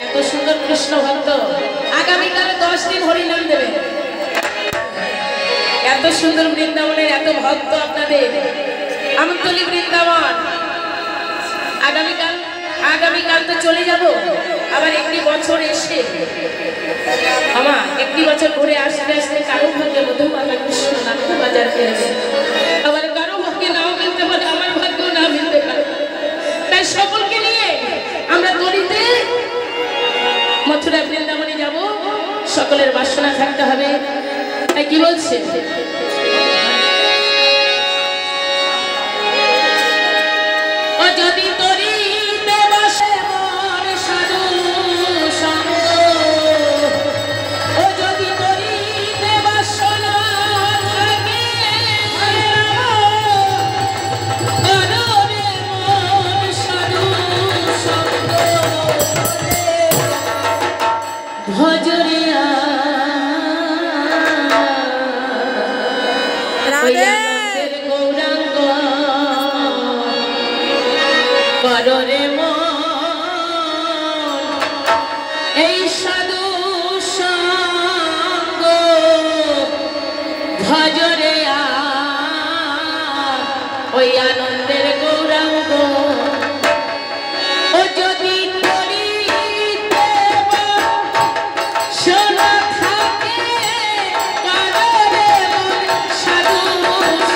এত সুন্দর কৃষ্ণ ভক্ত আগামীকালে 10 দিন হরিনাম দেবে। এত সুন্দর বৃন্দাবনের এত ভক্ত আপনাদের আমতলী বৃন্দাবন। আগামীকাল তো চলে যাব, আবার একটি বছর এসে আমার একটি বছর ঘুরে আসতে আসতে কারো ভাগ্যে মধুমালা কৃষ্ণ নামের বাজার পেয়েছে, আবার কারো ভাগ্যে নাও মিলতে পারে, আমার ভাগ্য না মিলতে পারে। তাই সকলকে নিয়ে আমরা তরিতে মথুরা বৃন্দাবনে যাব, সকলের বাসনা থাকতে হবে। তাই কি বলছে, ও যদি তরিতে বসে মন সাধু সঙ্গ, ও যদি তরিতে বাসনা থাকে, অনরে মন সাধু সঙ্গ, ভজরে আনন্দের গৌরাঙ্গ কররে মন এই সাধু সঙ্গ, ভজরে ওই আনন্দের গৌরাঙ্গ। ও যদি তরিতে বাসনা থাকে, কররে মন সাধু সঙ্গ,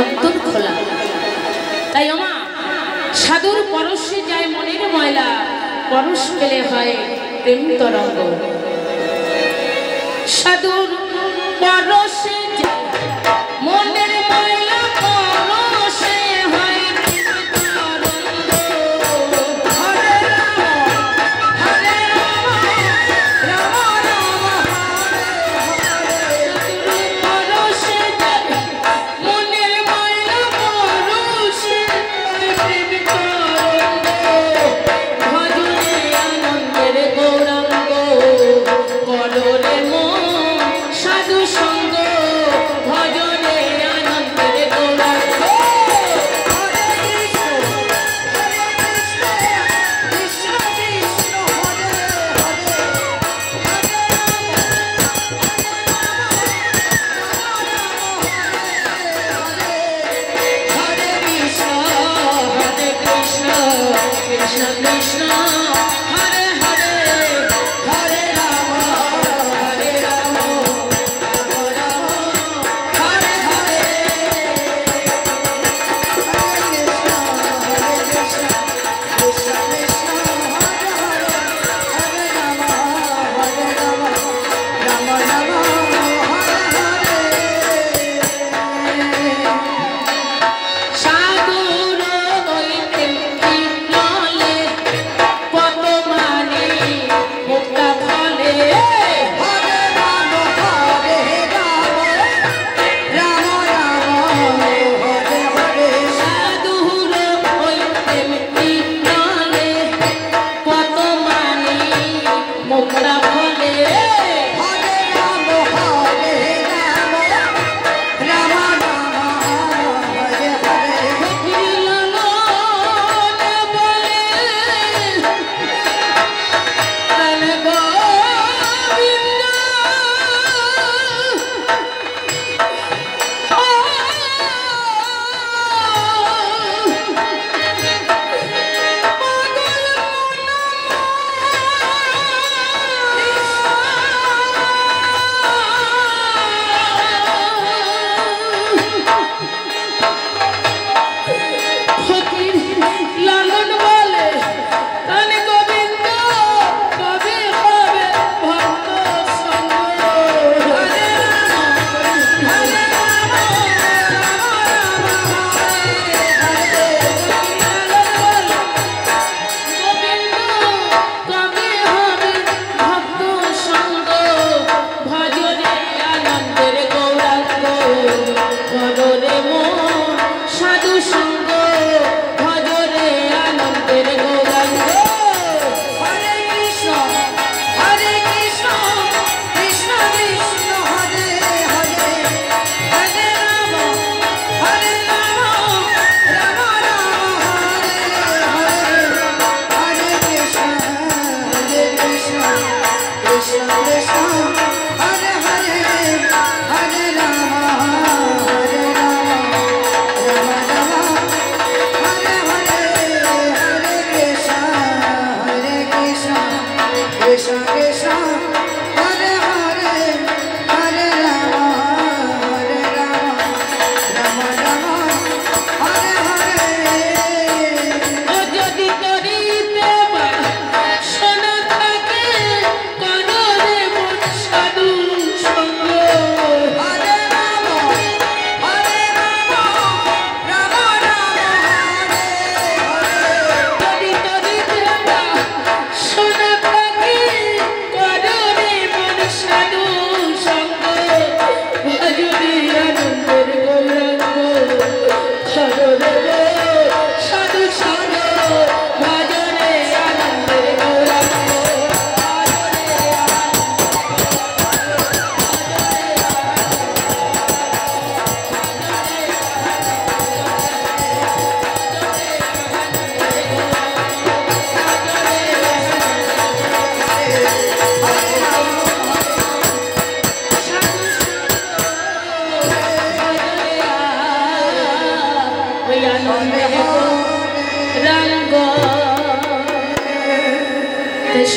অন্তর খোলা। তাই ওমা সাধুর পরশে যায় মনের ময়লা, পরশ পেলে হয় প্রেম তরঙ্গ। সাধুর পরশে যায় মনের ময়লা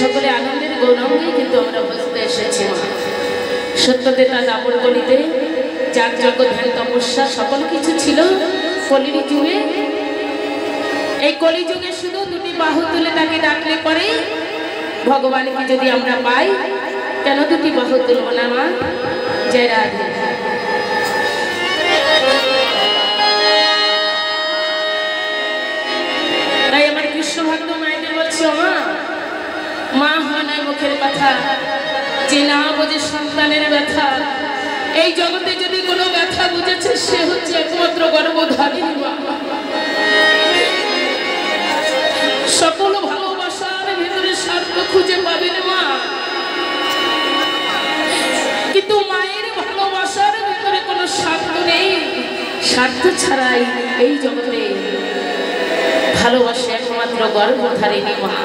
সকলে আনন্দের গৌরঙ্গে কিন্তু আমরা বসতে এসেছি। সত্যতে তার দাপর গলিতে যাগ যজ্ঞ ধ্যান তপস্যা সকল কিছু ছিল কলির যুগে। এই কলিযুগে শুধু দুটি বাহু তুলে তাকে ডাকলে পরে ভগবানকে যদি আমরা পাই, কেন দুটি বাহু তুলব না মা? জয় রাধে। তাই আমার কৃষ্ণ ভক্ত মায়েদের বলছি, মা মা হয় না মুখের কথা, যে না বোঝে সন্তানের ব্যথা। এই জগতে যদি কোনো ব্যথা বুঝেছে সে হচ্ছে একমাত্র গর্ভধারিণী মা। সকল ভালোবাসার ভেতরে স্বার্থ খুঁজে পাবেন মা, কিন্তু মায়ের ভালোবাসার ভেতরে কোনো স্বার্থ নেই। স্বার্থ ছাড়াই এই জগতে ভালোবাসে একমাত্র গর্ভধারিণী মা।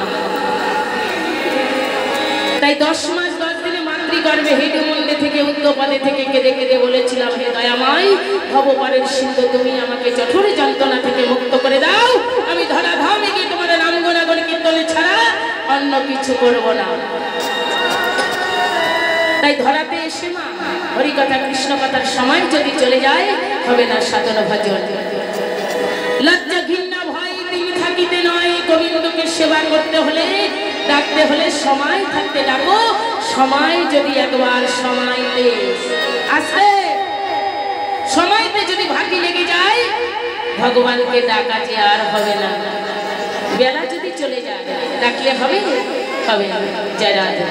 তাই 10 মাস 10 দিনে মাতৃগর্ভে হেডুমন্ডে থেকে উদ্যোপাদে থেকে কেঁদে কেঁদে বলেছিলাম, হে দয়াময় ভবপারের সিন্ধু, তুমি আমাকে জঠর যন্ত্রণা থেকে মুক্ত করে দাও। আমি ধরাধামে গিয়ে তোমার নাম গুণাগুণ কিছু করব না। তাই ধরাতে এসে মা হরিকথা কৃষ্ণ কথার সময় যদি চলে যায় হবে না সাধন ভজন। লজ্জা ঘৃণা ভয় দিন থাকিতে নয়, গোবিন্দকে সেবা করতে হলে ডাকতে হলে সময় থাকতে ডাকো। সময় যদি একবার সময়তে আসে, সময়তে যদি ভাটি লেগে যায় ভগবানকে ডাকা যে আর হবে না। বেলা যদি চলে যায় ডাকলে হবে হবে জয় রাধে।